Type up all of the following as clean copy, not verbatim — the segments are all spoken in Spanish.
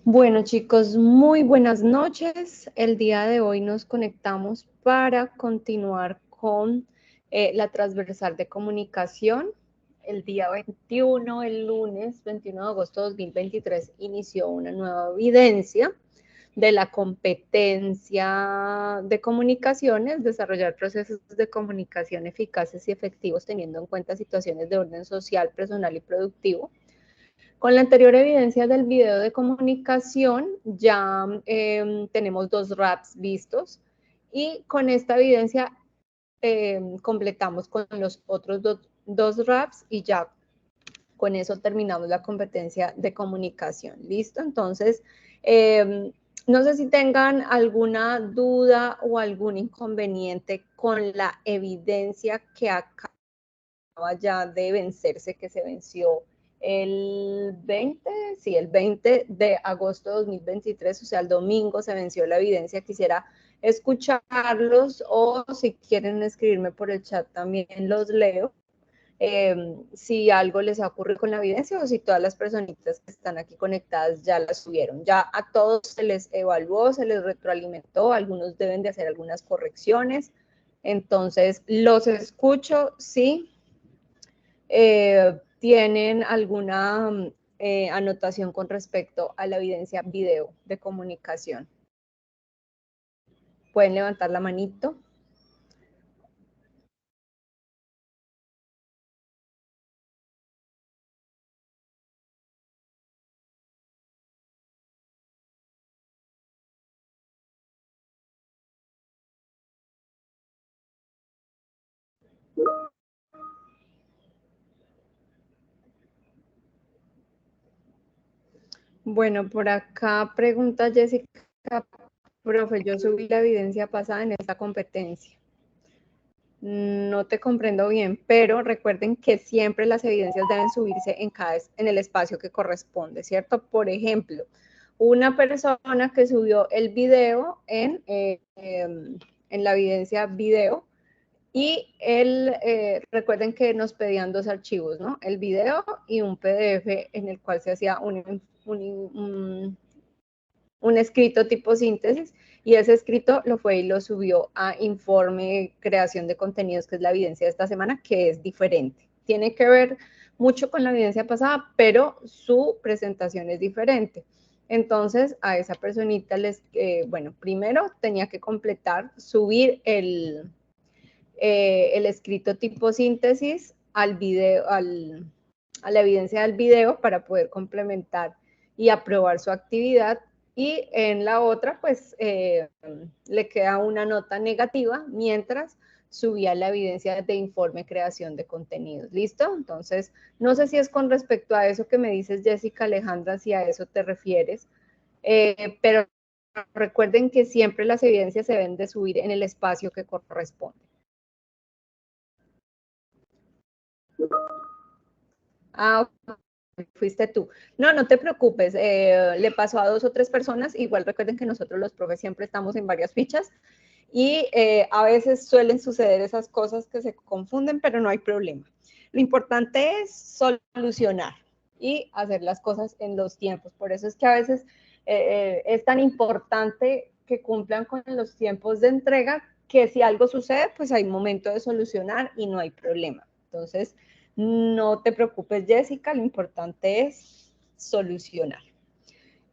Bueno, chicos, muy buenas noches. El día de hoy nos conectamos para continuar con la transversal de comunicación. El día 21, el lunes 21 de agosto de 2023, inició una nueva evidencia de la competencia de comunicaciones, desarrollar procesos de comunicación eficaces y efectivos teniendo en cuenta situaciones de orden social, personal y productivo. Con la anterior evidencia del video de comunicación ya tenemos 2 RAPs vistos y con esta evidencia completamos con los otros dos RAPs y ya con eso terminamos la competencia de comunicación. ¿Listo? Entonces, no sé si tengan alguna duda o algún inconveniente con la evidencia que acaba ya de vencerse, que se venció el 20, sí, el 20 de agosto de 2023, o sea, el domingo se venció la evidencia. Quisiera escucharlos o si quieren escribirme por el chat también los leo. Si algo les ha ocurrido con la evidencia o si todas las personitas que están aquí conectadas ya la subieron. Ya a todos se les evaluó, se les retroalimentó, algunos deben de hacer algunas correcciones. Entonces, los escucho, sí. ¿Tienen alguna anotación con respecto a la evidencia video de comunicación? Pueden levantar la manito. Bueno, por acá pregunta Jessica, profe, yo subí la evidencia pasada en esta competencia. No te comprendo bien, pero recuerden que siempre las evidencias deben subirse en el espacio que corresponde, ¿cierto? Por ejemplo, una persona que subió el video en la evidencia video y recuerden que nos pedían 2 archivos, ¿no? El video y un PDF en el cual se hacía un escrito tipo síntesis, y ese escrito lo fue y lo subió a informe creación de contenidos, que es la evidencia de esta semana, que es diferente. Tiene que ver mucho con la evidencia pasada, pero su presentación es diferente. Entonces, a esa personita bueno, primero tenía que completar, subir el escrito tipo síntesis al video, a la evidencia del video para poder complementar y aprobar su actividad. Y en la otra, pues, le queda una nota negativa mientras subía la evidencia de informe creación de contenidos. ¿Listo? Entonces, no sé si es con respecto a eso que me dices, Jessica Alejandra, si a eso te refieres, pero recuerden que siempre las evidencias se deben de subir en el espacio que corresponde. Ah, fuiste tú. No, no te preocupes, le pasó a 2 o 3 personas. Igual recuerden que nosotros los profes siempre estamos en varias fichas y a veces suelen suceder esas cosas que se confunden, pero no hay problema. Lo importante es solucionar y hacer las cosas en los tiempos. Por eso es que a veces es tan importante que cumplan con los tiempos de entrega, que si algo sucede, pues hay momento de solucionar y no hay problema. Entonces, no te preocupes, Jessica, lo importante es solucionar.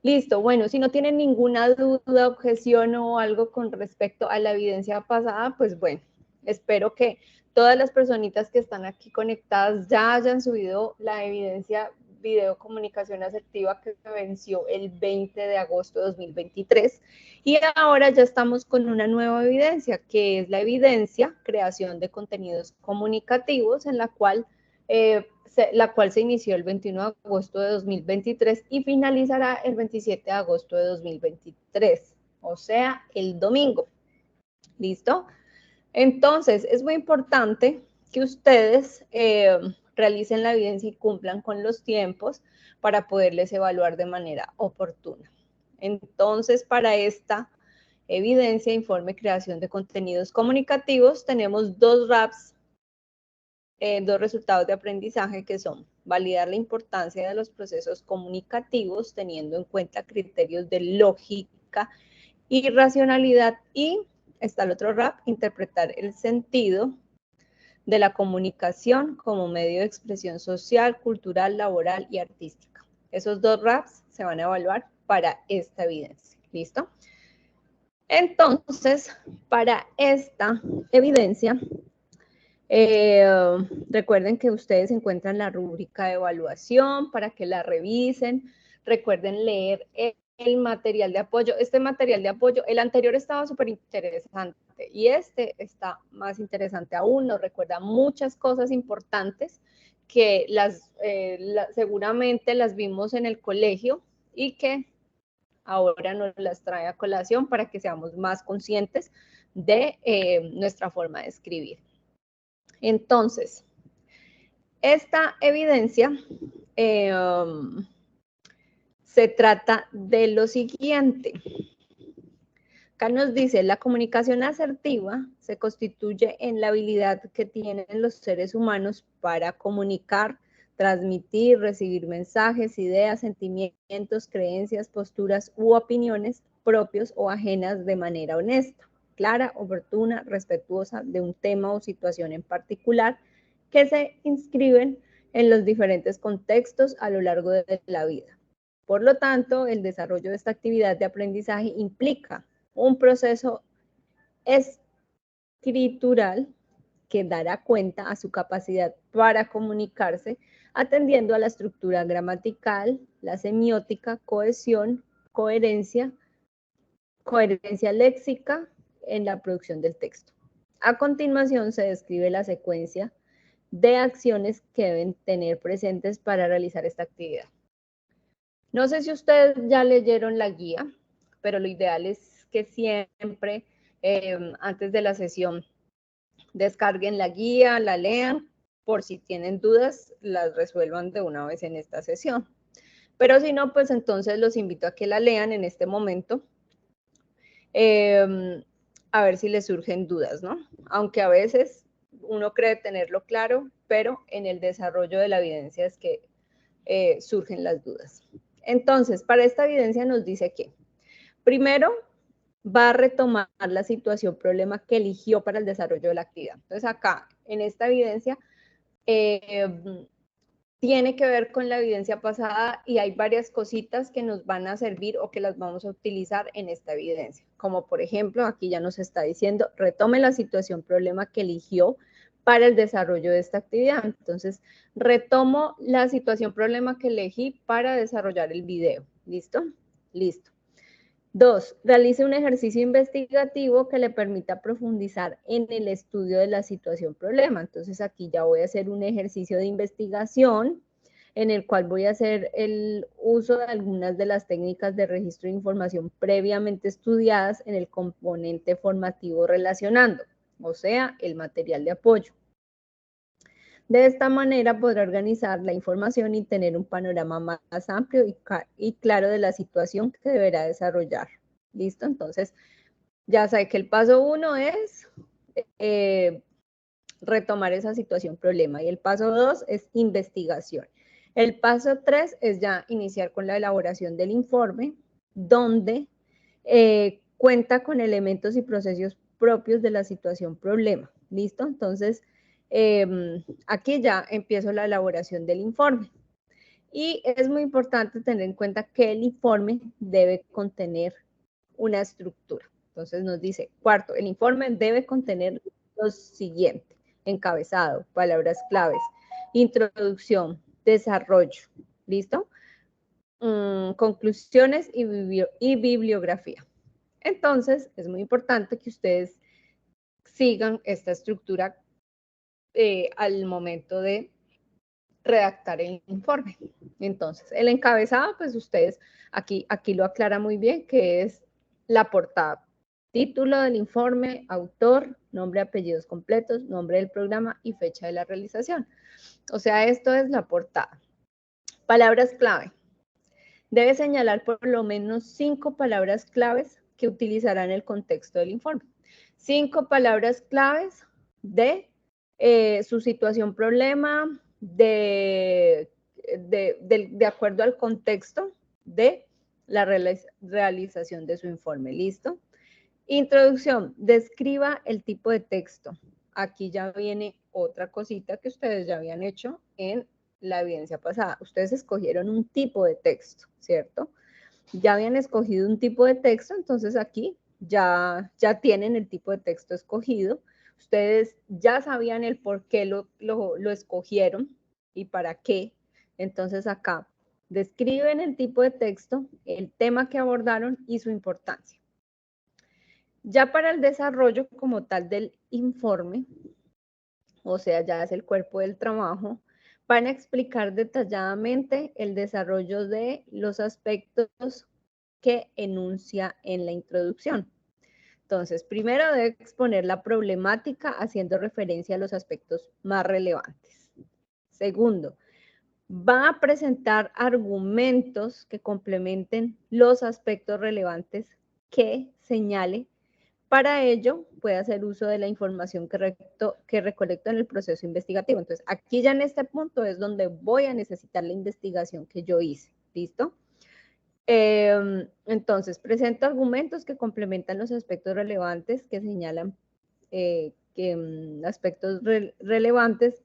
Listo, bueno, si no tienen ninguna duda, objeción o algo con respecto a la evidencia pasada, pues bueno, espero que todas las personitas que están aquí conectadas ya hayan subido la evidencia video comunicación asertiva que se venció el 20 de agosto de 2023. Y ahora ya estamos con una nueva evidencia, que es la evidencia creación de contenidos comunicativos, en la cual se inició el 21 de agosto de 2023 y finalizará el 27 de agosto de 2023, o sea, el domingo. ¿Listo? Entonces, es muy importante que ustedes realicen la evidencia y cumplan con los tiempos para poderles evaluar de manera oportuna. Entonces, para esta evidencia, informe, creación de contenidos comunicativos, tenemos 2 RAPs dos resultados de aprendizaje que son validar la importancia de los procesos comunicativos teniendo en cuenta criterios de lógica y racionalidad, y está el otro RAP, interpretar el sentido de la comunicación como medio de expresión social, cultural, laboral y artística. Esos dos RAPs se van a evaluar para esta evidencia. ¿Listo? Entonces, para esta evidencia, recuerden que ustedes encuentran la rúbrica de evaluación para que la revisen. Recuerden leer el material de apoyo. Este material de apoyo, el anterior estaba súper interesante y este está más interesante aún. Nos recuerda muchas cosas importantes que seguramente las vimos en el colegio y que ahora nos las trae a colación para que seamos más conscientes de nuestra forma de escribir. Entonces, esta evidencia se trata de lo siguiente. Acá nos dice, la comunicación asertiva se constituye en la habilidad que tienen los seres humanos para comunicar, transmitir, recibir mensajes, ideas, sentimientos, creencias, posturas u opiniones propios o ajenas de manera honesta, clara, oportuna, respetuosa de un tema o situación en particular que se inscriben en los diferentes contextos a lo largo de la vida. Por lo tanto, el desarrollo de esta actividad de aprendizaje implica un proceso escritural que dará cuenta a su capacidad para comunicarse, atendiendo a la estructura gramatical, la semiótica, cohesión, coherencia léxica en la producción del texto. A continuación se describe la secuencia de acciones que deben tener presentes para realizar esta actividad. No sé si ustedes ya leyeron la guía, pero lo ideal es que siempre antes de la sesión descarguen la guía, la lean, por si tienen dudas, las resuelvan de una vez en esta sesión. Pero si no, pues entonces los invito a que la lean en este momento, a ver si les surgen dudas, ¿no? Aunque a veces uno cree tenerlo claro, pero en el desarrollo de la evidencia es que surgen las dudas. Entonces, para esta evidencia nos dice que, primero, va a retomar la situación, problema que eligió para el desarrollo de la actividad. Entonces, acá, en esta evidencia, tiene que ver con la evidencia pasada y hay varias cositas que nos van a servir o que las vamos a utilizar en esta evidencia. Como por ejemplo, aquí ya nos está diciendo, retome la situación, problema que eligió para el desarrollo de esta actividad. Entonces, retomo la situación, problema que elegí para desarrollar el video. ¿Listo? Listo. 2. Realice un ejercicio investigativo que le permita profundizar en el estudio de la situación problema. Entonces, aquí ya voy a hacer un ejercicio de investigación en el cual voy a hacer el uso de algunas de las técnicas de registro de información previamente estudiadas en el componente formativo relacionando, o sea, el material de apoyo. De esta manera podrá organizar la información y tener un panorama más amplio y claro de la situación que deberá desarrollar. ¿Listo? Entonces, ya sabe que el paso 1 es retomar esa situación problema y el paso 2 es investigación. El paso 3 es ya iniciar con la elaboración del informe, donde cuenta con elementos y procesos propios de la situación problema. ¿Listo? Entonces, aquí ya empiezo la elaboración del informe. Y es muy importante tener en cuenta que el informe debe contener una estructura. Entonces nos dice, cuarto, el informe debe contener lo siguiente: encabezado, palabras claves, introducción, desarrollo, ¿listo? Conclusiones y bibliografía. Entonces, es muy importante que ustedes sigan esta estructura al momento de redactar el informe. Entonces, el encabezado, pues ustedes aquí lo aclara muy bien, que es la portada. Título del informe, autor, nombre, apellidos completos, nombre del programa y fecha de la realización. O sea, esto es la portada. Palabras clave. Debe señalar por lo menos 5 palabras claves que utilizará en el contexto del informe. 5 palabras claves de su situación problema de acuerdo al contexto de la realización de su informe. ¿Listo? Introducción. Describa el tipo de texto. Aquí ya viene otra cosita que ustedes ya habían hecho en la evidencia pasada. Ustedes escogieron un tipo de texto, ¿cierto? Ya habían escogido un tipo de texto, entonces aquí ya tienen el tipo de texto escogido. Ustedes ya sabían el por qué lo escogieron y para qué. Entonces acá describen el tipo de texto, el tema que abordaron y su importancia. Ya para el desarrollo como tal del informe, o sea, ya es el cuerpo del trabajo, van a explicar detalladamente el desarrollo de los aspectos que enuncia en la introducción. Entonces, primero debe exponer la problemática haciendo referencia a los aspectos más relevantes. Segundo, va a presentar argumentos que complementen los aspectos relevantes que señale. Para ello, puede hacer uso de la información que recolecto en el proceso investigativo. Entonces, aquí ya en este punto es donde voy a necesitar la investigación que yo hice. ¿Listo? Entonces, presento argumentos que complementan los aspectos relevantes que señalan aspectos relevantes.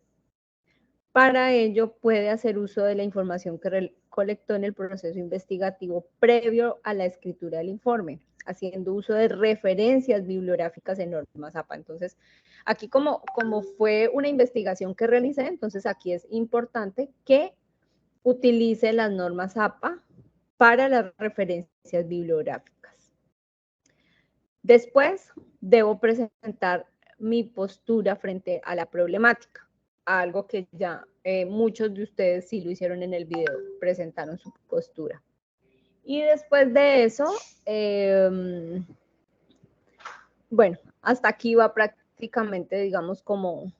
Para ello, puede hacer uso de la información que recolectó en el proceso investigativo previo a la escritura del informe, haciendo uso de referencias bibliográficas en normas APA. Entonces, aquí como fue una investigación que realicé, entonces aquí es importante que utilice las normas APA para las referencias bibliográficas. Después, debo presentar mi postura frente a la problemática, algo que ya muchos de ustedes sí lo hicieron en el video, presentaron su postura. Y después de eso, bueno, hasta aquí va prácticamente, digamos, como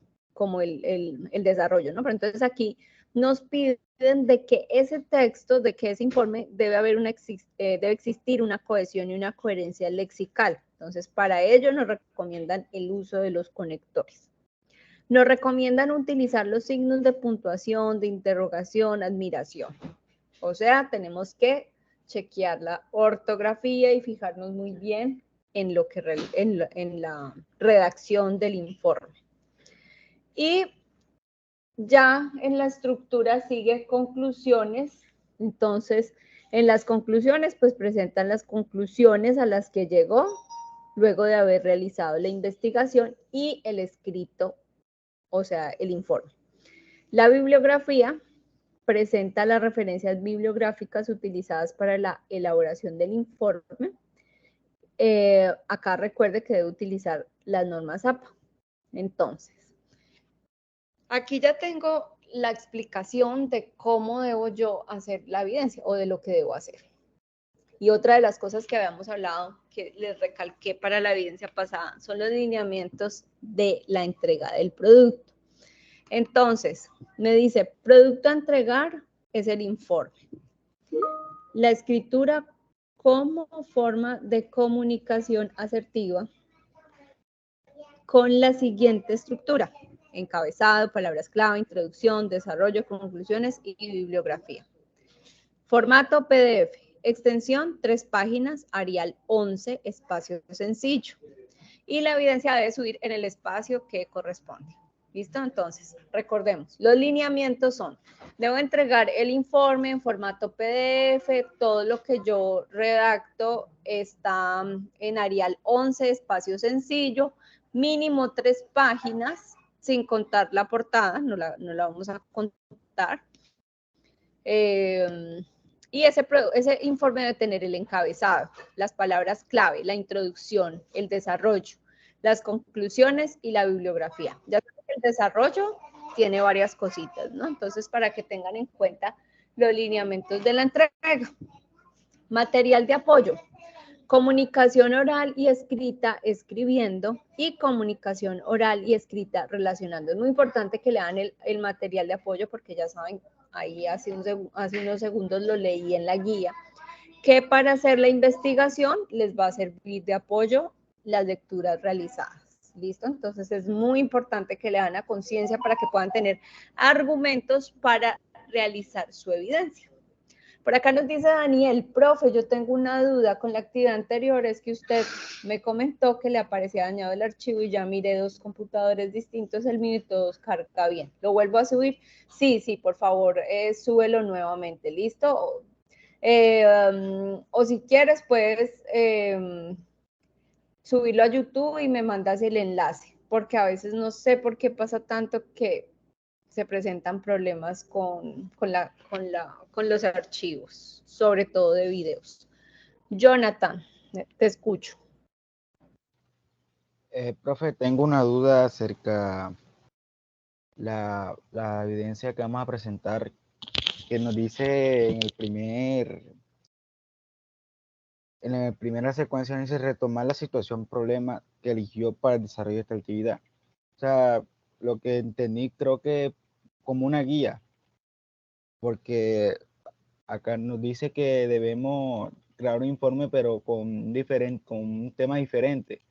el desarrollo, ¿no? Pero entonces aquí nos piden de que ese texto, de que ese informe debe existir una cohesión y una coherencia lexical. Entonces, para ello nos recomiendan el uso de los conectores. Nos recomiendan utilizar los signos de puntuación, de interrogación, admiración. O sea, tenemos que chequear la ortografía y fijarnos muy bien en la redacción del informe. Y ya en la estructura sigue conclusiones. Entonces, en las conclusiones, pues presentan las conclusiones a las que llegó luego de haber realizado la investigación y el escrito, o sea, el informe. La bibliografía presenta las referencias bibliográficas utilizadas para la elaboración del informe. Acá recuerde que debe utilizar las normas APA. Entonces, aquí ya tengo la explicación de cómo debo yo hacer la evidencia o de lo que debo hacer. Y otra de las cosas que habíamos hablado, que les recalqué para la evidencia pasada, son los lineamientos de la entrega del producto. Entonces, me dice, producto a entregar es el informe. La escritura como forma de comunicación asertiva con la siguiente estructura: encabezado, palabras clave, introducción, desarrollo, conclusiones y bibliografía. Formato PDF, extensión 3 páginas, Arial 11, espacio sencillo. Y la evidencia debe subir en el espacio que corresponde. ¿Listo? Entonces, recordemos, los lineamientos son: debo entregar el informe en formato PDF, todo lo que yo redacto está en Arial 11, espacio sencillo, mínimo 3 páginas, sin contar la portada, no la vamos a contar. Y ese informe debe tener el encabezado, las palabras clave, la introducción, el desarrollo, las conclusiones y la bibliografía. Ya saben que el desarrollo tiene varias cositas, ¿no? Entonces, para que tengan en cuenta los lineamientos de la entrega. Material de apoyo: comunicación oral y escrita escribiendo y comunicación oral y escrita relacionando. Es muy importante que lean el material de apoyo porque ya saben, ahí hace unos segundos lo leí en la guía, que para hacer la investigación les va a servir de apoyo las lecturas realizadas. ¿listo? Entonces es muy importante que le dan a conciencia para que puedan tener argumentos para realizar su evidencia. Por acá nos dice Daniel, profe, yo tengo una duda con la actividad anterior, es que usted me comentó que le aparecía dañado el archivo y ya miré 2 computadores distintos, el mío y todos carga bien. ¿Lo vuelvo a subir? Sí, por favor, súbelo nuevamente, ¿listo? O si quieres, puedes subirlo a YouTube y me mandas el enlace, porque a veces no sé por qué pasa tanto que se presentan problemas con los archivos, sobre todo de videos. Jonathan, te escucho. Profe, tengo una duda acerca la evidencia que vamos a presentar, que nos dice en la primera secuencia, dice retomar la situación problema que eligió para el desarrollo de esta actividad. O sea, lo que entendí, creo que como una guía, porque acá nos dice que debemos crear un informe, pero con un tema diferente.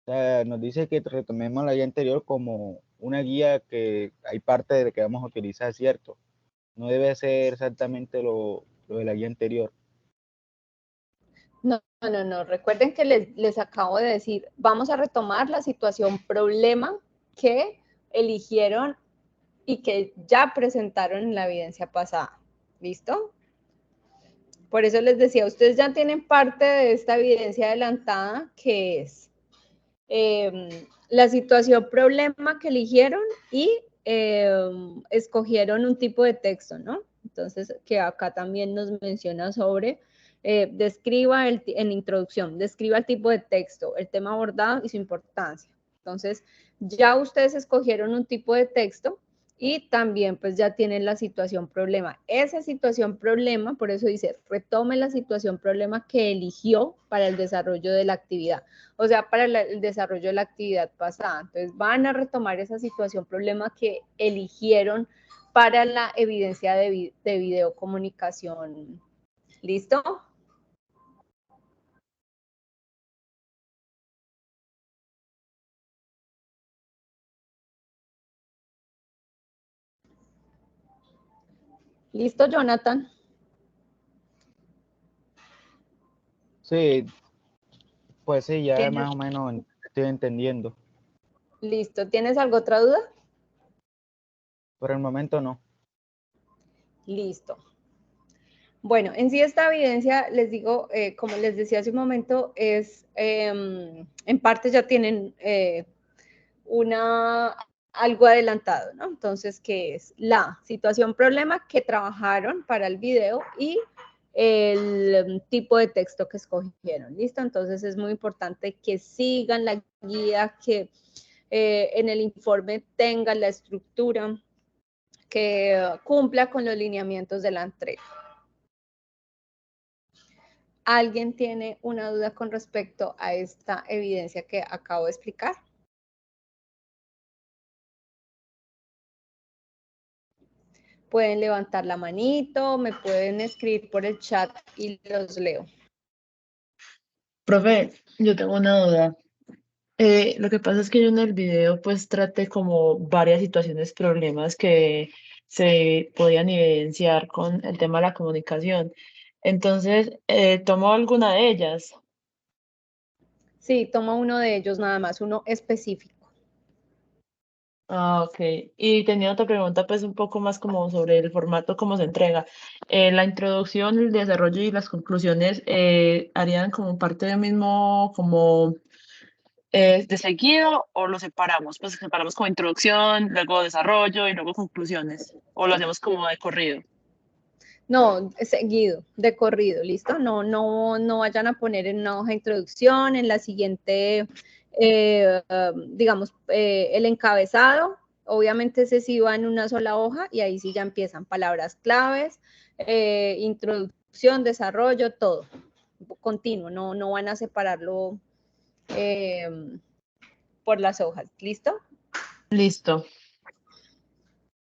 O sea, nos dice que retomemos la guía anterior como una guía que hay parte de que vamos a utilizar, ¿cierto? No debe ser exactamente lo de la guía anterior. No. Recuerden que les acabo de decir, vamos a retomar la situación problema que eligieron y que ya presentaron en la evidencia pasada. ¿Listo? Por eso les decía, ustedes ya tienen parte de esta evidencia adelantada, que es la situación problema que eligieron y escogieron un tipo de texto, ¿no? Entonces, que acá también nos menciona sobre, describa en introducción, describa el tipo de texto, el tema abordado y su importancia. Entonces, ya ustedes escogieron un tipo de texto y también pues ya tienen la situación problema. Esa situación problema, por eso dice, retome la situación problema que eligió para el desarrollo de la actividad, o sea, para el desarrollo de la actividad pasada. Entonces van a retomar esa situación problema que eligieron para la evidencia de videocomunicación. ¿Listo? ¿Listo, Jonathan? Sí, pues sí, ya ¿Tienes? más o menos estoy entendiendo. Listo. ¿Tienes alguna otra duda? Por el momento no. Listo. Bueno, en sí esta evidencia, les digo, como les decía hace un momento, es, en parte ya tienen algo adelantado, ¿no? Entonces, ¿qué es? La situación problema que trabajaron para el video y el tipo de texto que escogieron, ¿listo? Entonces es muy importante que sigan la guía, que en el informe tengan la estructura, que cumpla con los lineamientos de la entrega. ¿Alguien tiene una duda con respecto a esta evidencia que acabo de explicar? Pueden levantar la manito, me pueden escribir por el chat y los leo. Profe, yo tengo una duda. Lo que pasa es que yo en el video pues traté como varias situaciones, problemas que se podían evidenciar con el tema de la comunicación. Entonces, tomo alguna de ellas. Sí, toma uno de ellos nada más, uno específico. Ah, ok. Y tenía otra pregunta pues un poco más como sobre el formato, cómo se entrega. La introducción, el desarrollo y las conclusiones harían como parte del mismo, como de seguido o lo separamos, pues separamos como introducción, luego desarrollo y luego conclusiones, o lo hacemos como de corrido. No, seguido, de corrido, ¿listo? No vayan a poner en una hoja de introducción, en la siguiente, digamos, el encabezado, obviamente ese sí va en una sola hoja y ahí sí ya empiezan palabras claves, introducción, desarrollo, todo, continuo, no van a separarlo eh, por las hojas, ¿listo? Listo.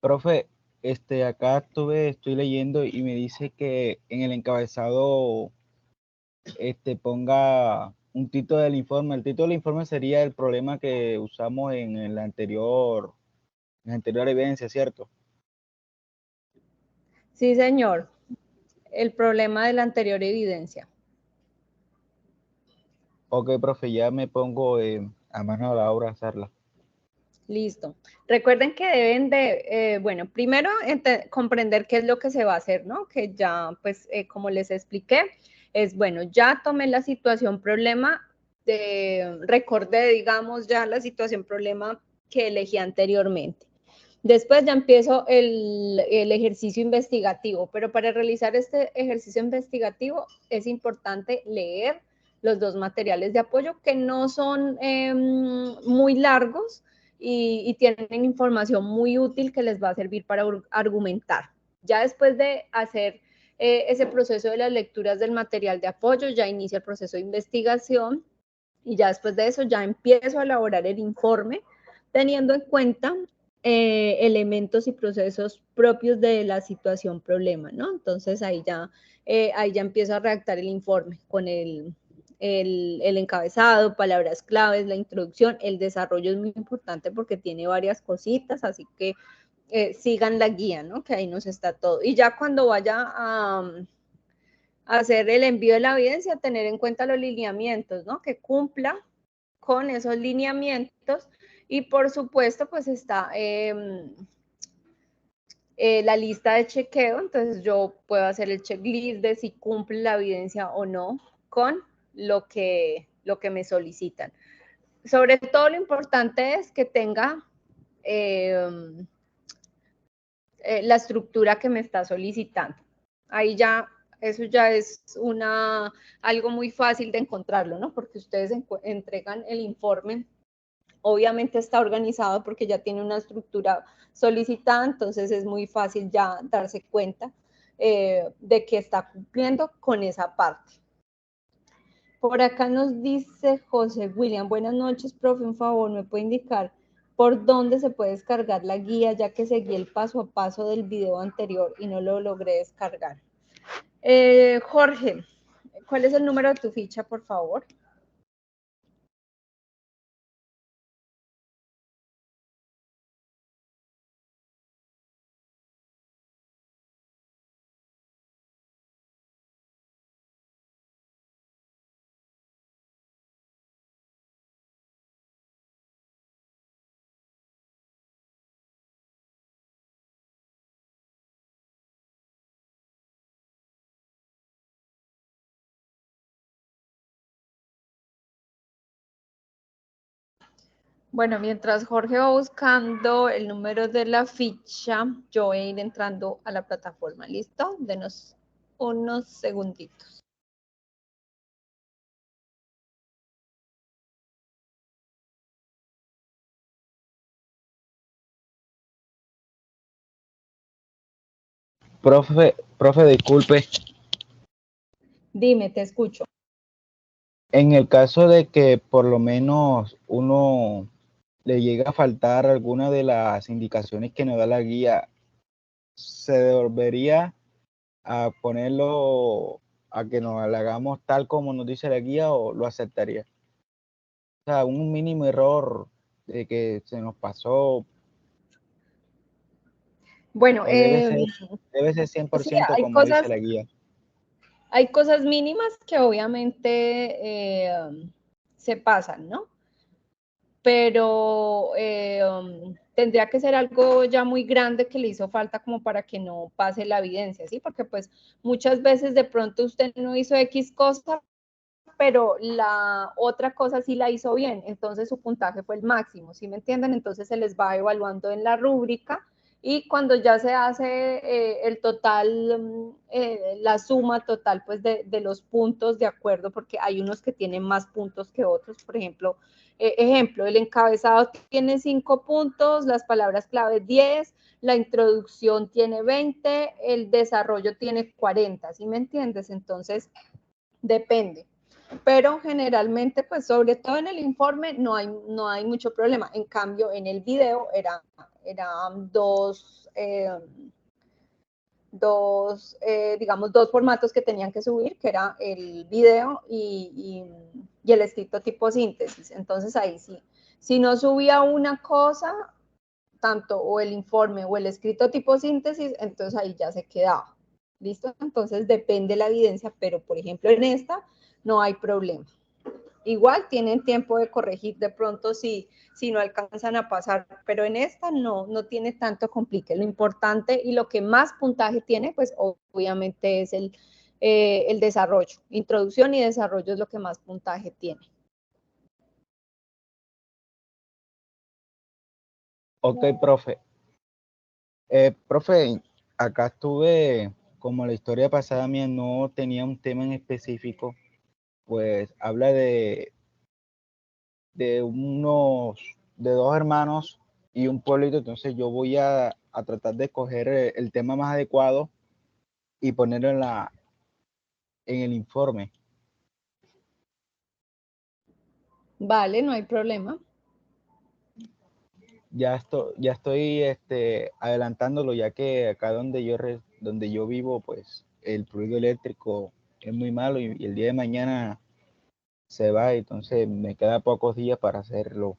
Profe, acá estoy leyendo y me dice que en el encabezado ponga un título del informe. El título del informe sería el problema que usamos en la anterior evidencia, ¿cierto? Sí, señor. El problema de la anterior evidencia. Ok, profe, ya me pongo a mano a la obra a hacerla. Listo. Recuerden que deben de, bueno, primero comprender qué es lo que se va a hacer, ¿no? Que ya, pues, como les expliqué, es, bueno, ya tomé la situación problema, recordé, digamos, ya la situación problema que elegí anteriormente. Después ya empiezo el ejercicio investigativo, pero para realizar este ejercicio investigativo es importante leer los dos materiales de apoyo que no son muy largos, y tienen información muy útil que les va a servir para argumentar. Ya después de hacer ese proceso de las lecturas del material de apoyo, ya inicia el proceso de investigación y ya después de eso ya empiezo a elaborar el informe teniendo en cuenta elementos y procesos propios de la situación problema, ¿no? Entonces ahí ya empiezo a redactar el informe con el encabezado, palabras claves, la introducción, el desarrollo es muy importante porque tiene varias cositas, así que sigan la guía, ¿no? Que ahí nos está todo. Y ya cuando vaya a hacer el envío de la evidencia, tener en cuenta los lineamientos, ¿no? Que cumpla con esos lineamientos y por supuesto pues está la lista de chequeo, entonces yo puedo hacer el checklist de si cumple la evidencia o no con lo que me solicitan. Sobre todo lo importante es que tenga la estructura que me está solicitando. Ahí ya, eso ya es algo muy fácil de encontrarlo, ¿no? Porque ustedes entregan el informe, obviamente está organizado porque ya tiene una estructura solicitada, entonces es muy fácil ya darse cuenta de que está cumpliendo con esa parte. Por acá nos dice José William, buenas noches, profe, un favor, ¿me puede indicar por dónde se puede descargar la guía, ya que seguí el paso a paso del video anterior y no lo logré descargar? Jorge, ¿cuál es el número de tu ficha, por favor? Bueno, mientras Jorge va buscando el número de la ficha, yo voy a ir entrando a la plataforma. ¿Listo? Denos unos segunditos. Profe, disculpe. Dime, te escucho. En el caso de que por lo menos uno le llega a faltar alguna de las indicaciones que nos da la guía, ¿se devolvería a ponerlo, a que nos la hagamos tal como nos dice la guía o lo aceptaría? O sea, un mínimo error de que se nos pasó, Bueno, o debe ser sí, 100% como dice la guía. hay cosas mínimas que obviamente se pasan, ¿no? Pero tendría que ser algo ya muy grande que le hizo falta como para que no pase la evidencia, ¿sí? Porque pues muchas veces de pronto usted no hizo X cosa, pero la otra cosa sí la hizo bien, entonces su puntaje fue el máximo, ¿sí me entienden? Entonces se les va evaluando en la rúbrica y cuando ya se hace el total, la suma total pues de los puntos de acuerdo, porque hay unos que tienen más puntos que otros, por ejemplo, el encabezado tiene 5 puntos, las palabras clave 10, la introducción tiene 20, el desarrollo tiene 40, ¿sí me entiendes? Entonces, depende. Pero generalmente, pues sobre todo en el informe no hay mucho problema. En cambio, en el video eran digamos, dos formatos que tenían que subir, que era el video y y el escrito tipo síntesis. Entonces ahí sí, si no subía una cosa, tanto o el informe o el escrito tipo síntesis, entonces ahí ya se quedaba. ¿Listo? Entonces depende la evidencia, pero por ejemplo en esta no hay problema. Igual tienen tiempo de corregir de pronto si no alcanzan a pasar, pero en esta no tiene tanto complique. Lo importante y lo que más puntaje tiene, pues obviamente es el desarrollo. Introducción y desarrollo es lo que más puntaje tiene. Ok, profe. Profe, acá estuve, como la historia pasada mía no tenía un tema en específico, pues habla de dos hermanos y un pueblito, entonces yo voy a tratar de escoger el tema más adecuado y ponerlo en el informe. Vale, no hay problema. Ya estoy adelantándolo, ya que acá donde yo vivo, pues el ruido eléctrico es muy malo y el día de mañana se va, entonces me queda pocos días para hacerlo.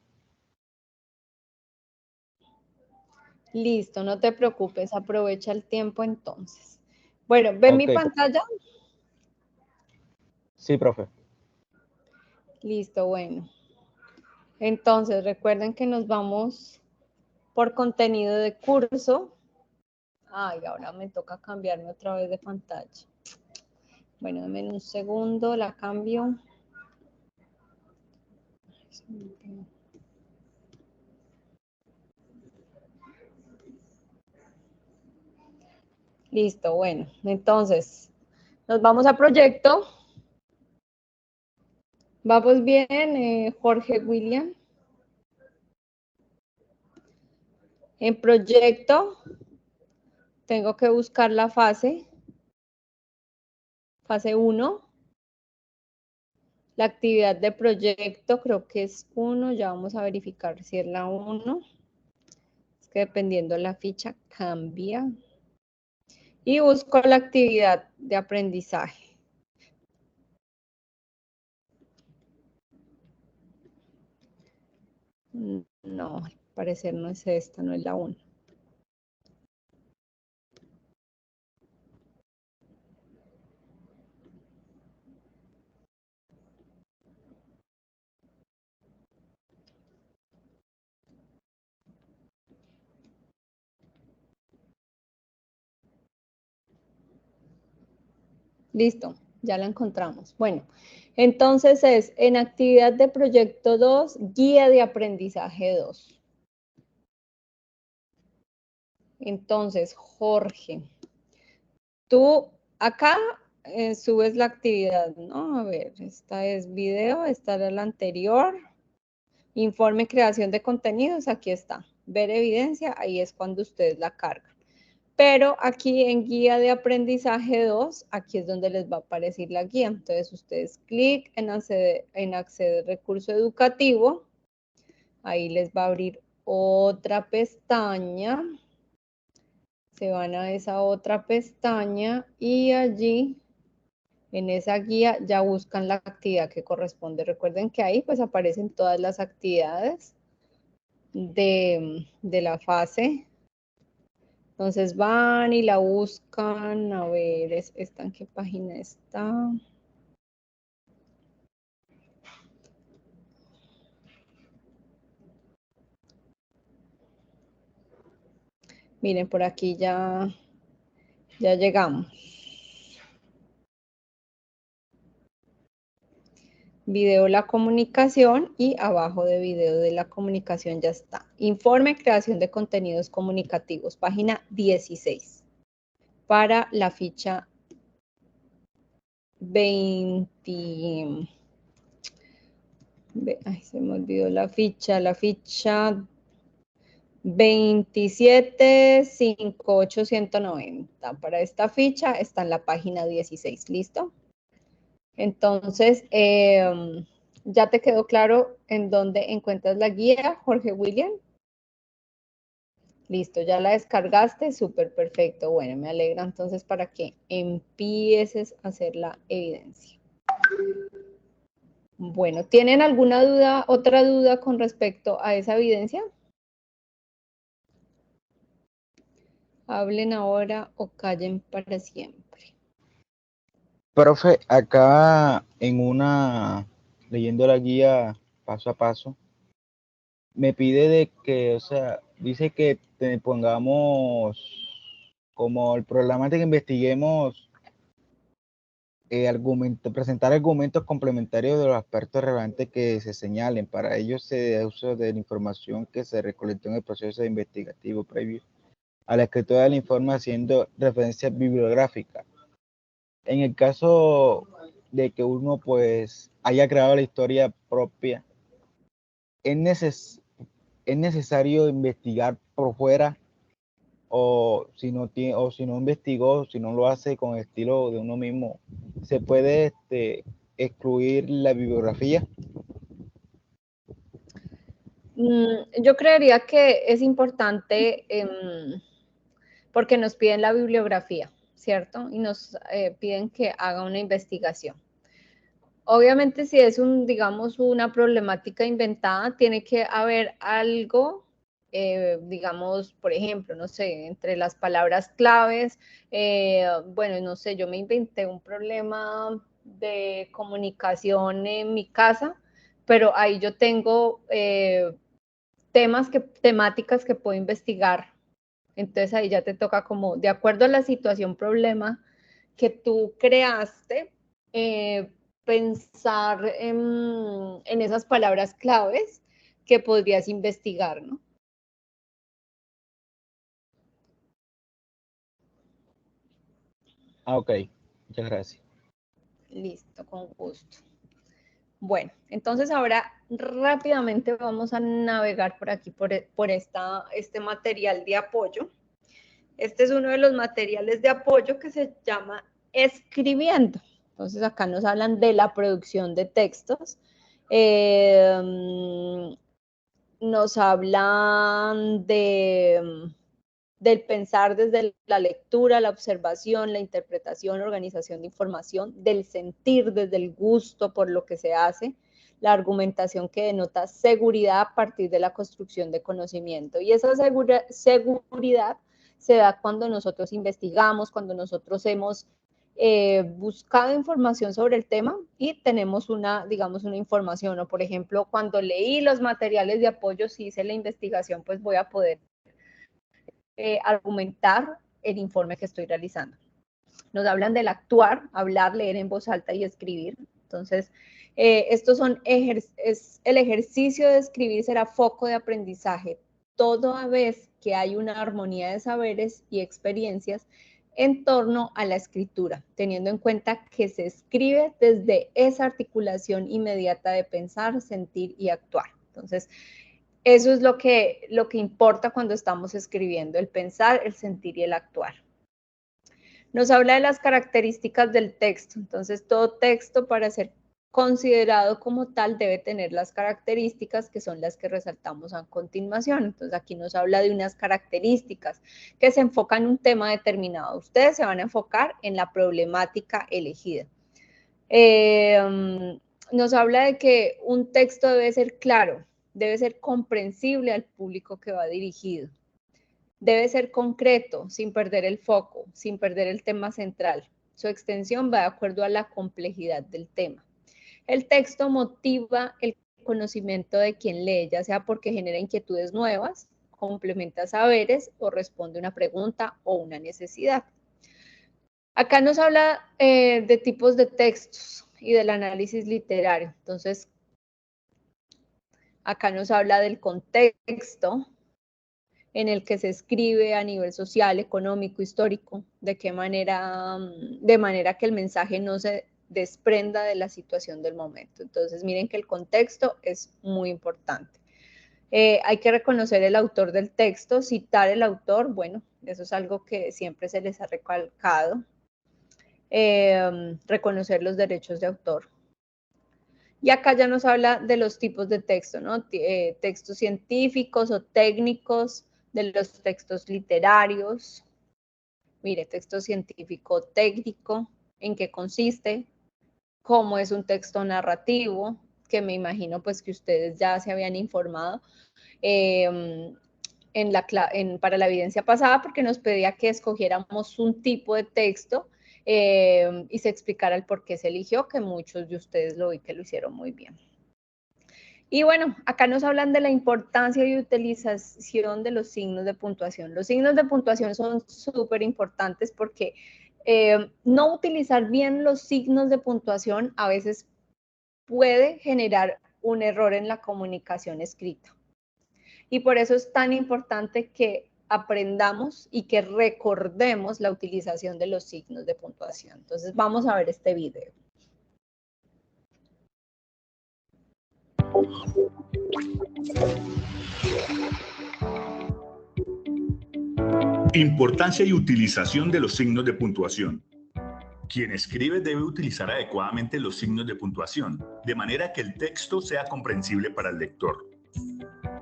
Listo, no te preocupes, aprovecha el tiempo entonces. Bueno, ¿ven mi Ok, pantalla? sí, profe. Listo, bueno. Entonces, recuerden que nos vamos por contenido de curso. Ay, ahora me toca cambiarme otra vez de pantalla. Bueno, denme un segundo, la cambio. Listo, bueno. Entonces, nos vamos a proyecto. Vamos bien, Jorge William. En proyecto, tengo que buscar la fase 1. La actividad de proyecto creo que es 1, ya vamos a verificar si es la 1. Es que dependiendo la ficha cambia. Y busco la actividad de aprendizaje. No, al parecer no es esta, no es la 1. Listo, ya la encontramos. Bueno, entonces es en actividad de proyecto 2, guía de aprendizaje 2. Entonces, Jorge, tú acá subes la actividad, ¿no? A ver, esta es video, esta era la anterior. Informe creación de contenidos, aquí está. Ver evidencia, ahí es cuando ustedes la cargan. Pero aquí en guía de aprendizaje 2, aquí es donde les va a aparecer la guía. Entonces ustedes clic en acceder recurso educativo. Ahí les va a abrir otra pestaña. Se van a esa otra pestaña y allí en esa guía ya buscan la actividad que corresponde. Recuerden que ahí pues aparecen todas las actividades de la fase. Entonces van y la buscan, a ver, ¿esta en qué página está? Miren, por aquí ya llegamos. Video la comunicación y abajo de video de la comunicación ya está. Informe creación de contenidos comunicativos, página 16. Para la ficha 20. Ay, se me olvidó la ficha 2758190. Para esta ficha está en la página 16, ¿listo? Entonces, ¿ya te quedó claro en dónde encuentras la guía, Jorge William? Listo, ya la descargaste, súper perfecto. Bueno, me alegra entonces para que empieces a hacer la evidencia. Bueno, ¿tienen alguna duda, otra duda con respecto a esa evidencia? Hablen ahora o callen para siempre. Profe, acá leyendo la guía paso a paso, me pide de que, o sea, dice que te pongamos como el problemática que investiguemos presentar argumentos complementarios de los aspectos relevantes que se señalen. Para ello se da uso de la información que se recolectó en el proceso investigativo previo a la escritura del informe haciendo referencia bibliográfica. En el caso de que uno pues haya creado la historia propia, es necesario investigar por fuera o si no investigó, si no lo hace con el estilo de uno mismo, se puede excluir la bibliografía. Yo creería que es importante porque nos piden la bibliografía, ¿cierto? Y nos piden que haga una investigación. Obviamente, si es digamos, una problemática inventada, tiene que haber algo, digamos, por ejemplo, no sé, entre las palabras claves, bueno, no sé, yo me inventé un problema de comunicación en mi casa, pero ahí yo tengo temáticas que puedo investigar. Entonces ahí ya te toca como, de acuerdo a la situación, problema que tú creaste, pensar en esas palabras claves que podrías investigar, ¿no? Ah, ok, muchas gracias. Listo, con gusto. Bueno, entonces ahora rápidamente vamos a navegar por aquí, por este material de apoyo. Este es uno de los materiales de apoyo que se llama Escribiendo. Entonces acá nos hablan de la producción de textos. Nos hablan del pensar desde la lectura, la observación, la interpretación, organización de información, del sentir desde el gusto por lo que se hace, la argumentación que denota seguridad a partir de la construcción de conocimiento. Y esa seguridad se da cuando nosotros investigamos, cuando nosotros hemos buscado información sobre el tema y tenemos digamos, una información, o por ejemplo, cuando leí los materiales de apoyo, si hice la investigación, pues voy a poder argumentar el informe que estoy realizando. Nos hablan del actuar, hablar, leer en voz alta y escribir. Entonces, estos son el ejercicio de escribir será foco de aprendizaje toda vez que hay una armonía de saberes y experiencias en torno a la escritura, teniendo en cuenta que se escribe desde esa articulación inmediata de pensar, sentir y actuar. Entonces, eso es lo que importa cuando estamos escribiendo, el pensar, el sentir y el actuar. Nos habla de las características del texto. Entonces, todo texto para ser considerado como tal debe tener las características que son las que resaltamos a continuación. Entonces, aquí nos habla de unas características que se enfocan en un tema determinado. Ustedes se van a enfocar en la problemática elegida. Nos habla de que un texto debe ser claro, debe ser comprensible al público que va dirigido. Debe ser concreto, sin perder el foco, sin perder el tema central. Su extensión va de acuerdo a la complejidad del tema. El texto motiva el conocimiento de quien lee, ya sea porque genera inquietudes nuevas, complementa saberes o responde una pregunta o una necesidad. Acá nos habla de tipos de textos y del análisis literario. Entonces, acá nos habla del contexto en el que se escribe a nivel social, económico, histórico, de manera que el mensaje no se desprenda de la situación del momento. Entonces, miren que el contexto es muy importante. Hay que reconocer el autor del texto, citar el autor, bueno, eso es algo que siempre se les ha recalcado. Reconocer los derechos de autor. Y acá ya nos habla de los tipos de texto, ¿no? Textos científicos o técnicos, de los textos literarios. Mire, texto científico técnico, en qué consiste, cómo es un texto narrativo, que me imagino pues que ustedes ya se habían informado para la evidencia pasada, porque nos pedía que escogiéramos un tipo de texto y se explicara el por qué se eligió, que muchos de ustedes lo vi que lo hicieron muy bien. Y bueno, acá nos hablan de la importancia y utilización de los signos de puntuación. Los signos de puntuación son súper importantes porque no utilizar bien los signos de puntuación a veces puede generar un error en la comunicación escrita. Y por eso es tan importante que aprendamos y que recordemos la utilización de los signos de puntuación. Entonces vamos a ver este video. Importancia y utilización de los signos de puntuación. Quien escribe debe utilizar adecuadamente los signos de puntuación, de manera que el texto sea comprensible para el lector.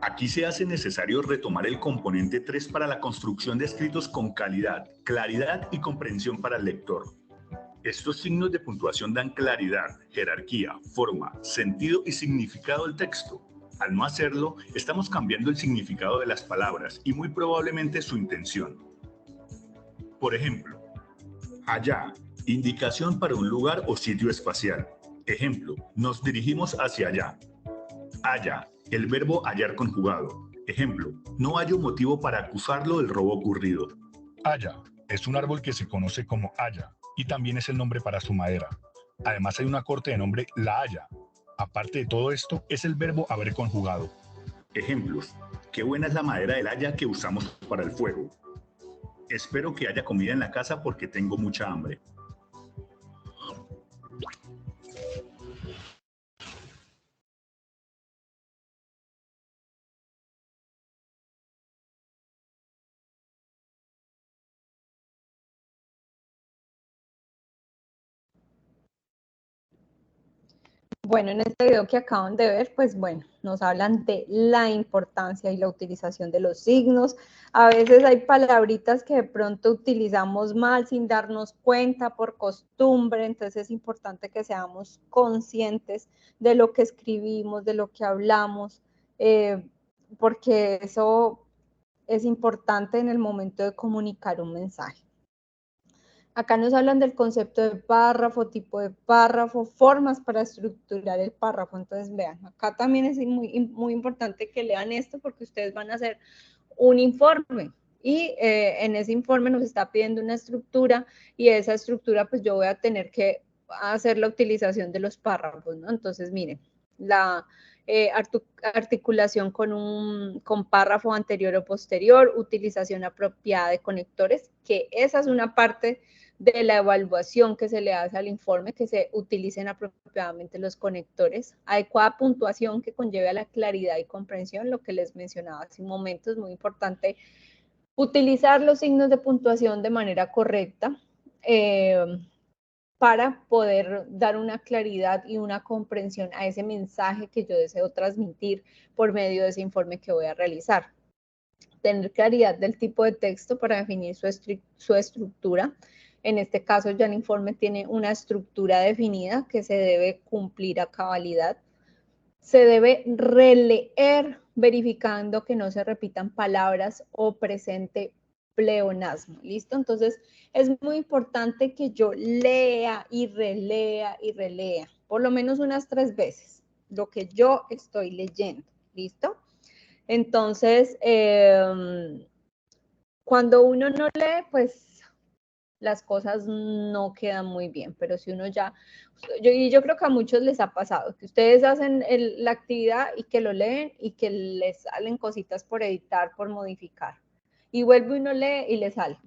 Aquí se hace necesario retomar el componente 3 para la construcción de escritos con calidad, claridad y comprensión para el lector. Estos signos de puntuación dan claridad, jerarquía, forma, sentido y significado al texto. Al no hacerlo, estamos cambiando el significado de las palabras y muy probablemente su intención. Por ejemplo, allá, indicación para un lugar o sitio espacial. Ejemplo, nos dirigimos hacia allá. Haya, el verbo hallar conjugado. Ejemplo, no hallo motivo para acusarlo del robo ocurrido. Haya es un árbol que se conoce como haya y también es el nombre para su madera. Además hay una corte de nombre la haya. Aparte de todo esto, es el verbo haber conjugado. Ejemplos, qué buena es la madera del haya que usamos para el fuego. Espero que haya comida en la casa porque tengo mucha hambre. Bueno, en este video que acaban de ver, pues bueno, nos hablan de la importancia y la utilización de los signos. A veces hay palabritas que de pronto utilizamos mal sin darnos cuenta por costumbre, entonces es importante que seamos conscientes de lo que escribimos, de lo que hablamos, porque eso es importante en el momento de comunicar un mensaje. Acá nos hablan del concepto de párrafo, tipo de párrafo, formas para estructurar el párrafo. Entonces, vean, acá también es muy importante que lean esto porque ustedes van a hacer un informe y en ese informe nos está pidiendo una estructura y esa estructura pues yo voy a tener que hacer la utilización de los párrafos, ¿no? Entonces, miren, la articulación con párrafo anterior o posterior, utilización apropiada de conectores, que esa es una parte de la evaluación que se le hace al informe, que se utilicen apropiadamente los conectores, adecuada puntuación que conlleve a la claridad y comprensión, lo que les mencionaba hace un momento, es muy importante utilizar los signos de puntuación de manera correcta para poder dar una claridad y una comprensión a ese mensaje que yo deseo transmitir por medio de ese informe que voy a realizar. Tener claridad del tipo de texto para definir su estructura. En este caso ya el informe tiene una estructura definida que se debe cumplir a cabalidad. Se debe releer verificando que no se repitan palabras o presente pleonasmo. ¿Listo? Entonces es muy importante que yo lea y relea por lo menos unas 3 veces lo que yo estoy leyendo. ¿Listo? Entonces, cuando uno no lee, pues las cosas no quedan muy bien, pero si uno ya, yo creo que a muchos les ha pasado, que ustedes hacen la actividad y que lo leen y que les salen cositas por editar, por modificar, y vuelve uno lee y le sale,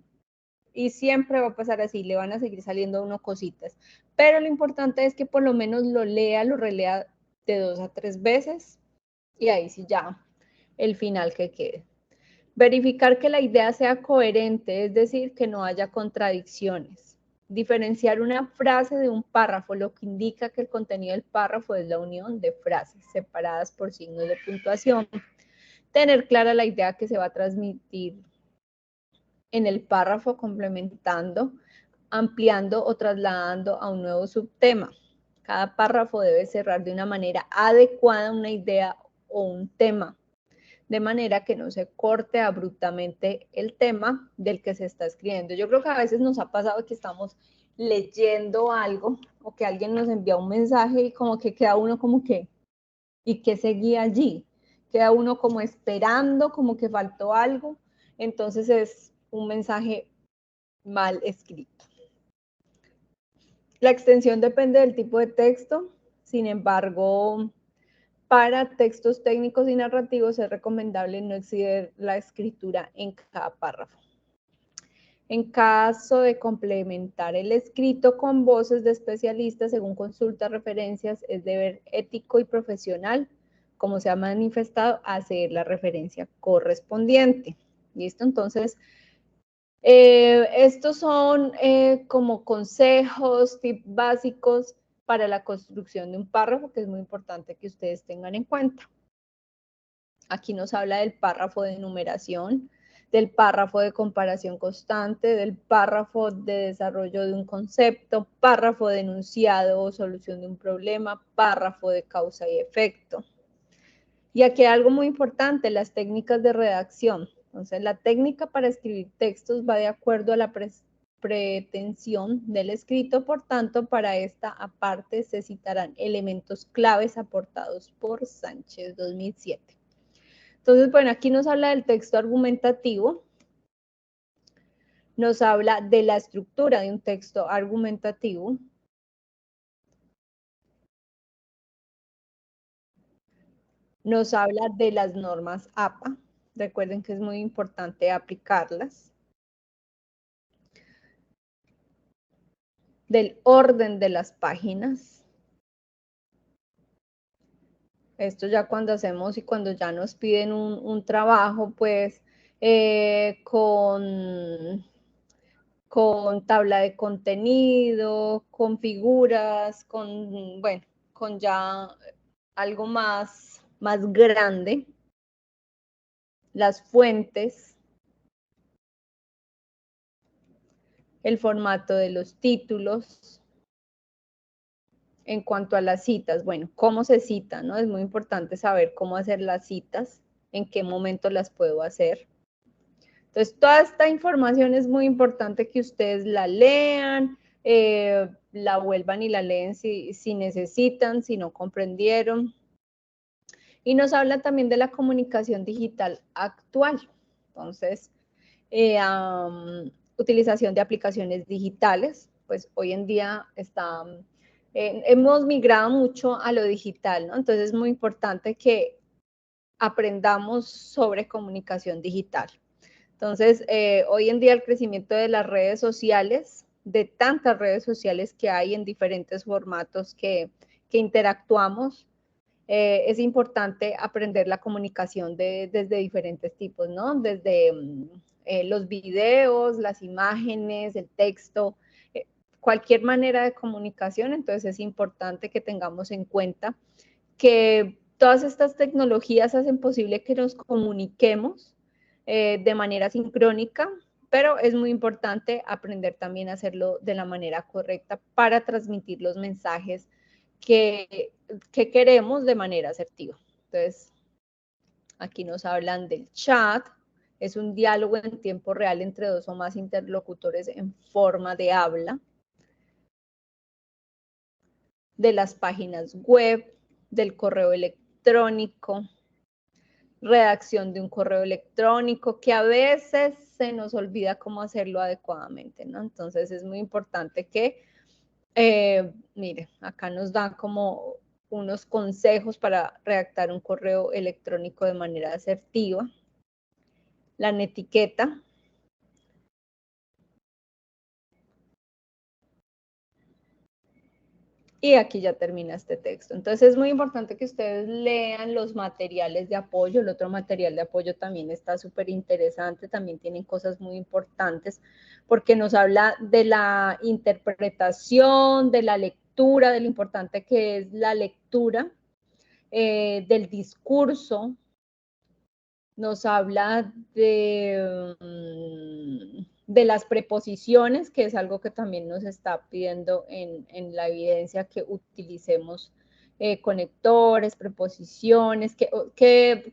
y siempre va a pasar así, le van a seguir saliendo a uno cositas, pero lo importante es que por lo menos lo lea, lo relea de 2 a 3 veces, y ahí sí ya, el final que quede. Verificar que la idea sea coherente, es decir, que no haya contradicciones. Diferenciar una frase de un párrafo, lo que indica que el contenido del párrafo es la unión de frases separadas por signos de puntuación. Tener clara la idea que se va a transmitir en el párrafo, complementando, ampliando o trasladando a un nuevo subtema. Cada párrafo debe cerrar de una manera adecuada una idea o un tema, de manera que no se corte abruptamente el tema del que se está escribiendo. Yo creo que a veces nos ha pasado que estamos leyendo algo o que alguien nos envía un mensaje y como que queda uno como que, ¿y qué seguía allí? Queda uno como esperando, como que faltó algo. Entonces es un mensaje mal escrito. La extensión depende del tipo de texto. Sin embargo, para textos técnicos y narrativos es recomendable no exceder la escritura en cada párrafo. En caso de complementar el escrito con voces de especialistas, según consulta referencias, es deber ético y profesional, como se ha manifestado, hacer la referencia correspondiente. ¿Listo? Entonces, estos son como consejos, tips básicos para la construcción de un párrafo, que es muy importante que ustedes tengan en cuenta. Aquí nos habla del párrafo de enumeración, del párrafo de comparación constante, del párrafo de desarrollo de un concepto, párrafo de enunciado o solución de un problema, párrafo de causa y efecto. Y aquí hay algo muy importante, las técnicas de redacción. Entonces, la técnica para escribir textos va de acuerdo a la pretensión del escrito, por tanto, para esta aparte se citarán elementos claves aportados por Sánchez 2007. Entonces, bueno, aquí nos habla del texto argumentativo, nos habla de la estructura de un texto argumentativo, nos habla de las normas APA, recuerden que es muy importante aplicarlas, del orden de las páginas. Esto ya cuando hacemos y cuando ya nos piden un trabajo, pues con tabla de contenido, con figuras, bueno, con ya algo más grande, las fuentes, el formato de los títulos. En cuanto a las citas, bueno, ¿cómo se cita? ¿No? Es muy importante saber cómo hacer las citas, en qué momento las puedo hacer. Entonces, toda esta información es muy importante que ustedes la lean, la vuelvan y la leen si necesitan, si no comprendieron. Y nos habla también de la comunicación digital actual. Entonces, utilización de aplicaciones digitales, pues hoy en día hemos migrado mucho a lo digital, ¿no? Entonces es muy importante que aprendamos sobre comunicación digital. Entonces, hoy en día el crecimiento de las redes sociales, de tantas redes sociales que hay en diferentes formatos que interactuamos, es importante aprender la comunicación desde diferentes tipos, ¿no? Desde los videos, las imágenes, el texto, cualquier manera de comunicación. Entonces es importante que tengamos en cuenta que todas estas tecnologías hacen posible que nos comuniquemos de manera sincrónica, pero es muy importante aprender también a hacerlo de la manera correcta para transmitir los mensajes que queremos de manera asertiva. Entonces, aquí nos hablan del chat, es un diálogo en tiempo real entre dos o más interlocutores en forma de habla, de las páginas web, del correo electrónico, redacción de un correo electrónico, que a veces se nos olvida cómo hacerlo adecuadamente, ¿no? Entonces es muy importante que, mire, acá nos dan como unos consejos para redactar un correo electrónico de manera asertiva. La netiqueta. Y aquí ya termina este texto. Entonces es muy importante que ustedes lean los materiales de apoyo. El otro material de apoyo también está súper interesante, también tienen cosas muy importantes porque nos habla de la interpretación, de la lectura, de lo importante que es la lectura, del discurso. Nos habla de de las preposiciones, que es algo que también nos está pidiendo en la evidencia, que utilicemos conectores, preposiciones, que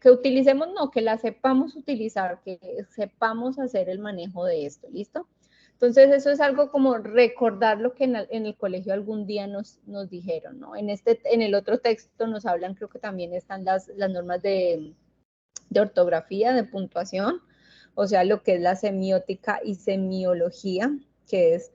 utilicemos, no, que las sepamos utilizar, que sepamos hacer el manejo de esto, ¿listo? Entonces, eso es algo como recordar lo que en el colegio algún día nos dijeron, ¿no? En el otro texto nos hablan, creo que también están las normas de ortografía, de puntuación, o sea, lo que es la semiótica y semiología, que es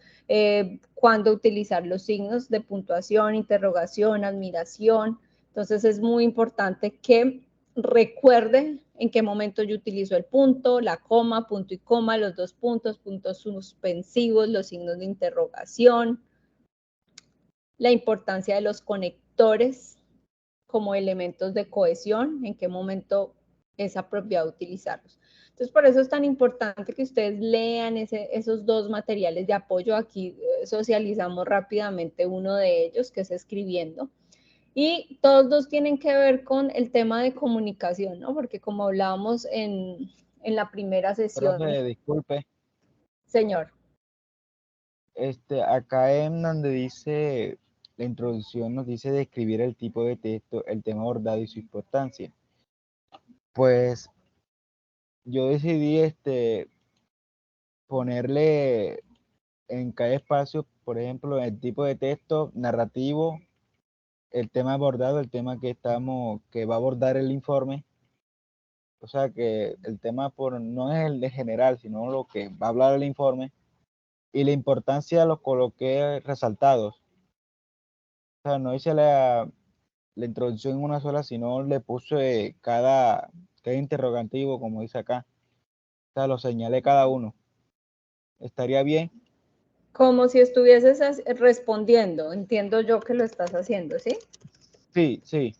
cuándo utilizar los signos de puntuación, interrogación, admiración. Entonces, es muy importante que recuerde en qué momento yo utilizo el punto, la coma, punto y coma, los dos puntos, puntos suspensivos, los signos de interrogación, la importancia de los conectores como elementos de cohesión, en qué momento es apropiado utilizarlos. Entonces, por eso es tan importante que ustedes lean esos dos materiales de apoyo. Aquí socializamos rápidamente uno de ellos, que es escribiendo. Y todos dos tienen que ver con el tema de comunicación, ¿no? Porque como hablábamos en la primera sesión. Profe, disculpe. Señor. Acá en donde dice, la introducción nos dice describir el tipo de texto, el tema abordado y su importancia. Pues yo decidí ponerle en cada espacio, por ejemplo, el tipo de texto narrativo, el tema abordado, el tema que va a abordar el informe. O sea que el tema no es el de general, sino lo que va a hablar el informe. Y la importancia los coloqué resaltados. O sea, no hice la introducción en una sola, sino le puse cada interrogativo, como dice acá. O sea, lo señalé cada uno. ¿Estaría bien? Como si estuvieses respondiendo. Entiendo yo que lo estás haciendo, ¿sí? Sí, sí.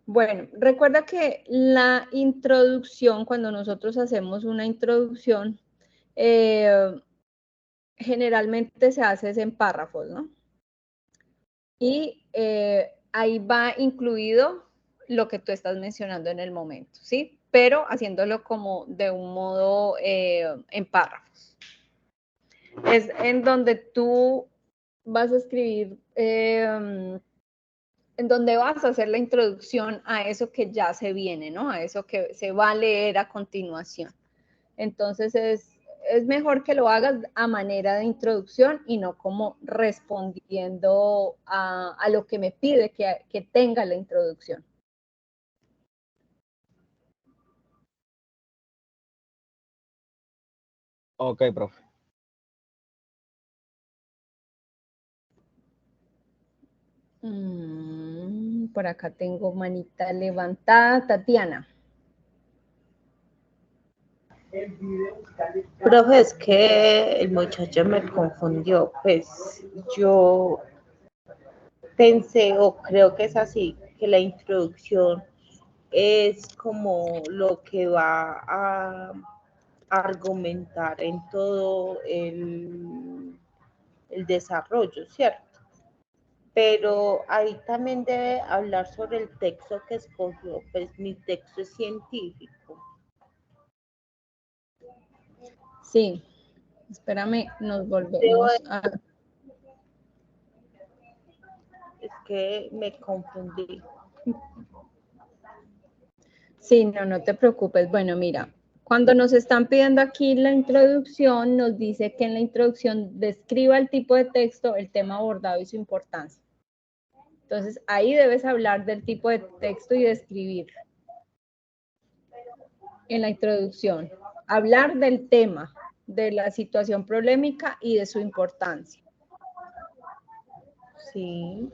Bueno, recuerda que la introducción, cuando nosotros hacemos una introducción, generalmente se hace en párrafos, ¿no? Y ahí va incluido lo que tú estás mencionando en el momento, ¿sí? Pero haciéndolo como de un modo en párrafos. Es en donde tú vas a escribir, en donde vas a hacer la introducción a eso que ya se viene, ¿no? A eso que se va a leer a continuación. Entonces es mejor que lo hagas a manera de introducción y no como respondiendo a lo que me pide que tenga la introducción. Ok, profe. Por acá tengo manita levantada. Tatiana. Profe, es que el muchacho me confundió. Pues yo pensé, o creo que es así, que la introducción es como lo que va a argumentar en todo el desarrollo, ¿cierto? Pero ahí también debe hablar sobre el texto que escogió, pues mi texto es científico. Sí, espérame, nos volvemos a... Es que me confundí. Sí, no te preocupes. Bueno, mira, cuando nos están pidiendo aquí la introducción, nos dice que en la introducción describa el tipo de texto, el tema abordado y su importancia. Entonces, ahí debes hablar del tipo de texto y describir en la introducción. Hablar del tema, de la situación problemática y de su importancia. Sí.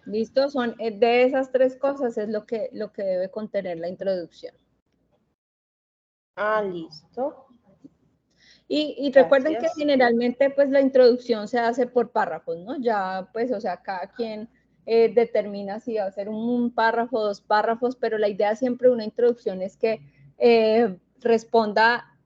¿Listo? Son de esas tres cosas es lo que debe contener la introducción. Ah, listo. Y recuerden que generalmente pues la introducción se hace por párrafos, ¿no? Ya pues, o sea, cada quien determina si va a ser un párrafo, dos párrafos, pero la idea siempre de una introducción es que responda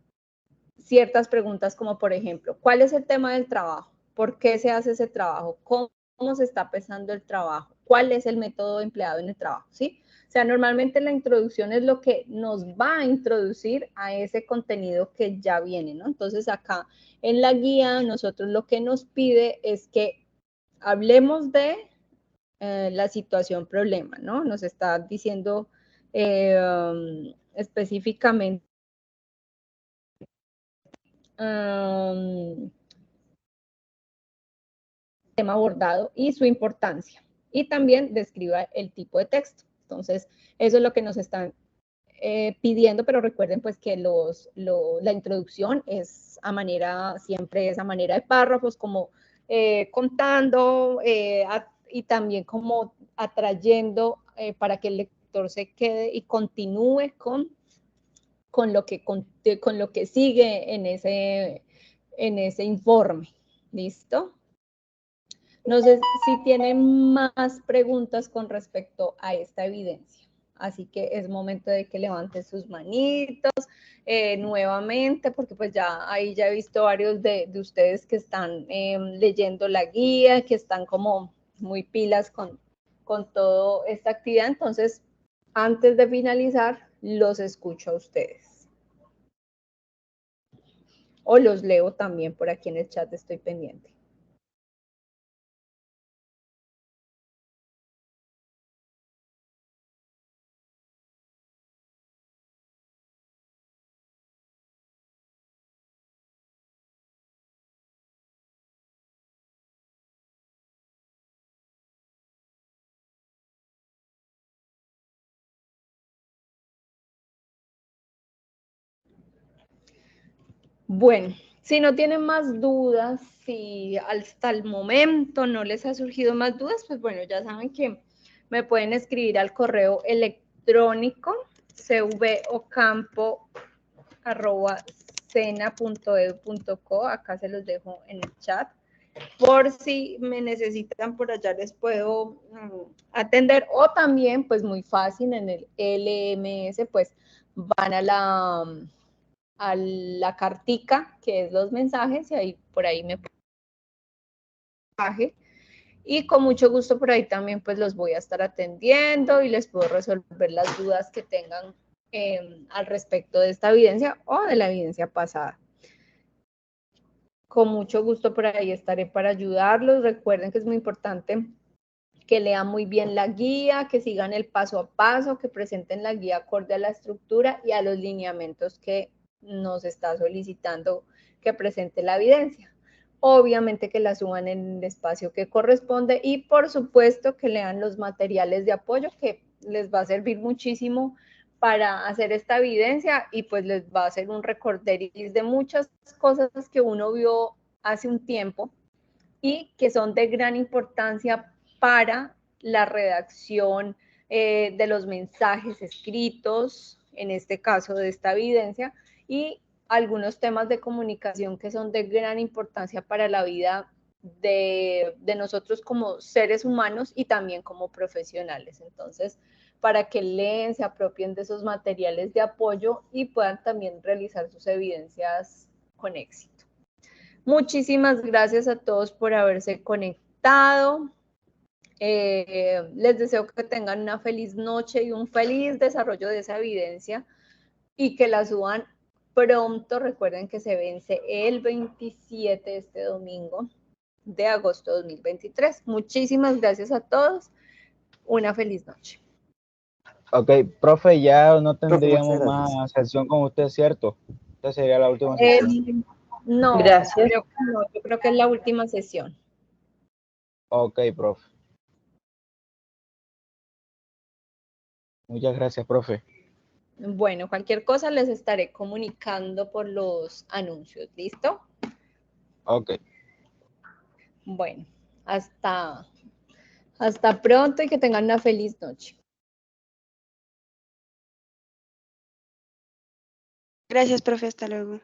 ciertas preguntas como por ejemplo, ¿cuál es el tema del trabajo? ¿Por qué se hace ese trabajo? ¿Cómo se está pesando el trabajo? cuál es el método empleado en el trabajo, ¿sí? O sea, normalmente la introducción es lo que nos va a introducir a ese contenido que ya viene, ¿no? Entonces acá en la guía nosotros lo que nos pide es que hablemos de la situación problema, ¿no? Nos está diciendo específicamente tema abordado y su importancia. Y también describa el tipo de texto. Entonces, eso es lo que nos están pidiendo, pero recuerden pues que la introducción es siempre es a manera de párrafos, como contando y también como atrayendo para que el lector se quede y continúe con lo que sigue en ese informe. ¿Listo? No sé si tienen más preguntas con respecto a esta evidencia. Así que es momento de que levanten sus manitos nuevamente, porque pues ahí ya he visto varios de ustedes que están leyendo la guía, que están como muy pilas con toda esta actividad. Entonces, antes de finalizar, los escucho a ustedes. O los leo también por aquí en el chat, estoy pendiente. Bueno, si no tienen más dudas, si hasta el momento no les ha surgido más dudas, pues bueno, ya saben que me pueden escribir al correo electrónico cvocampo@sena.edu.co, acá se los dejo en el chat. Por si me necesitan por allá les puedo atender, o también pues muy fácil en el LMS pues van a la cartica que es los mensajes y ahí por ahí me mensaje y con mucho gusto por ahí también pues los voy a estar atendiendo y les puedo resolver las dudas que tengan al respecto de esta evidencia o de la evidencia pasada. Con mucho gusto por ahí estaré para ayudarlos. Recuerden que es muy importante que lean muy bien la guía, que sigan el paso a paso, que presenten la guía acorde a la estructura y a los lineamientos que nos está solicitando que presente la evidencia. Obviamente que la suban en el espacio que corresponde y por supuesto que lean los materiales de apoyo que les va a servir muchísimo para hacer esta evidencia y pues les va a hacer un recorderis de muchas cosas que uno vio hace un tiempo y que son de gran importancia para la redacción de los mensajes escritos, en este caso de esta evidencia, y algunos temas de comunicación que son de gran importancia para la vida de nosotros como seres humanos y también como profesionales. Entonces, para que leen, se apropien de esos materiales de apoyo y puedan también realizar sus evidencias con éxito. Muchísimas gracias a todos por haberse conectado. Les deseo que tengan una feliz noche y un feliz desarrollo de esa evidencia y que la suban pronto. Recuerden que se vence el 27 este domingo de agosto de 2023. Muchísimas gracias a todos. Una feliz noche. Ok, profe, ya no tendríamos más sesión con usted, ¿cierto? Esta sería la última sesión. No, Gracias. creo que no, yo creo que es la última sesión. Ok, profe. Muchas gracias, profe. Bueno, cualquier cosa les estaré comunicando por los anuncios, ¿listo? Ok. Bueno, hasta pronto y que tengan una feliz noche. Gracias, profe. Hasta luego.